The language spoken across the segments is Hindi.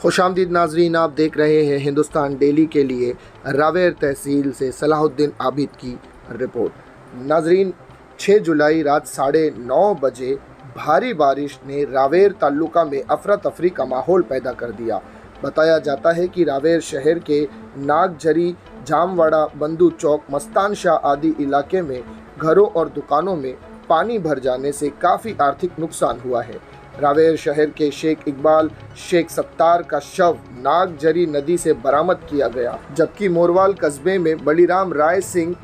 खुशामदीद नाजरीन, आप देख रहे हैं हिंदुस्तान डेली के लिए रावेर तहसील से सलाहुद्दीन आबिद की रिपोर्ट। नाजरीन, 6 जुलाई रात 9:30 बजे भारी बारिश ने रावेर तालुका में अफरा तफरी का माहौल पैदा कर दिया। बताया जाता है कि रावेर शहर के नागझरी, जामवाड़ा, बंधु चौक, मस्तान शाह आदि इलाके में घरों और दुकानों में पानी भर जाने से काफ़ी आर्थिक नुकसान हुआ है। रावेर शहर के शेख इकबाल शेख सत्तार का शव नागझरी नदी से बरामद किया गया, जबकि मोरवाल कस्बे में बलीराम राय सिंह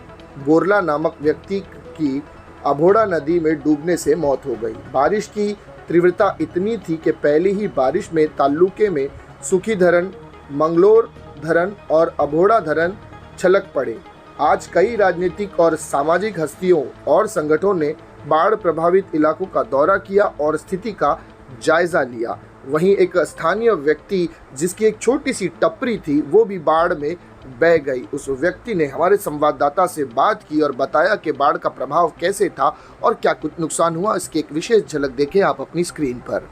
बोरला नामक व्यक्ति की अभोड़ा नदी में डूबने से मौत हो गई। बारिश की तीव्रता इतनी थी कि पहली ही बारिश में तालुके में सुखी धरन, मंगलोर धरन और अभोड़ा धरन छलक पड़े। आज कई राजनीतिक और सामाजिक हस्तियों और संगठनों ने बाढ़ प्रभावित इलाकों का दौरा किया और स्थिति का जायजा लिया। वहीं एक स्थानीय व्यक्ति जिसकी एक छोटी सी टपरी थी, वो भी बाढ़ में बह गई। उस व्यक्ति ने हमारे संवाददाता से बात की और बताया कि बाढ़ का प्रभाव कैसे था और क्या कुछ नुकसान हुआ। इसकी एक विशेष झलक देखें आप अपनी स्क्रीन पर।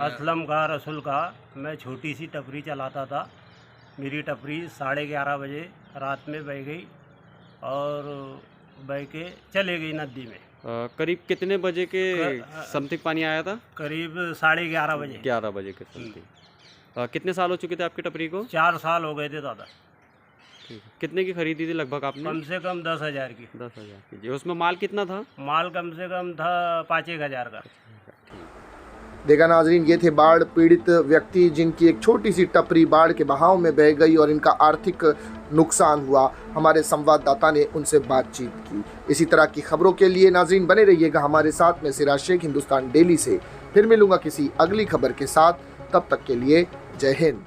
असलम का रसूल का मैं छोटी सी टपरी चलाता था। मेरी टपरी 11:30 बजे रात में बह गई और बह के चले गई नदी में। करीब कितने बजे के समथिंग पानी आया था? करीब 11:30 बजे। 11 बजे के समथिंग। कितने साल हो चुके थे आपकी टपरी को? 4 साल हो गए थे दादा। ठीक है। कितने की खरीदी थी लगभग आपने? कम से कम 10,000 की। 10,000 की जी। उसमें माल कितना था? माल कम से कम था 5-1 हज़ार का। देखा नाजरीन, ये थे बाढ़ पीड़ित व्यक्ति जिनकी एक छोटी सी टपरी बाढ़ के बहाव में बह गई और इनका आर्थिक नुकसान हुआ। हमारे संवाददाता ने उनसे बातचीत की। इसी तरह की खबरों के लिए नाजरीन बने रहिएगा हमारे साथ। में सिराज शेख, हिंदुस्तान डेली से फिर मिलूंगा किसी अगली खबर के साथ। तब तक के लिए जय हिंद।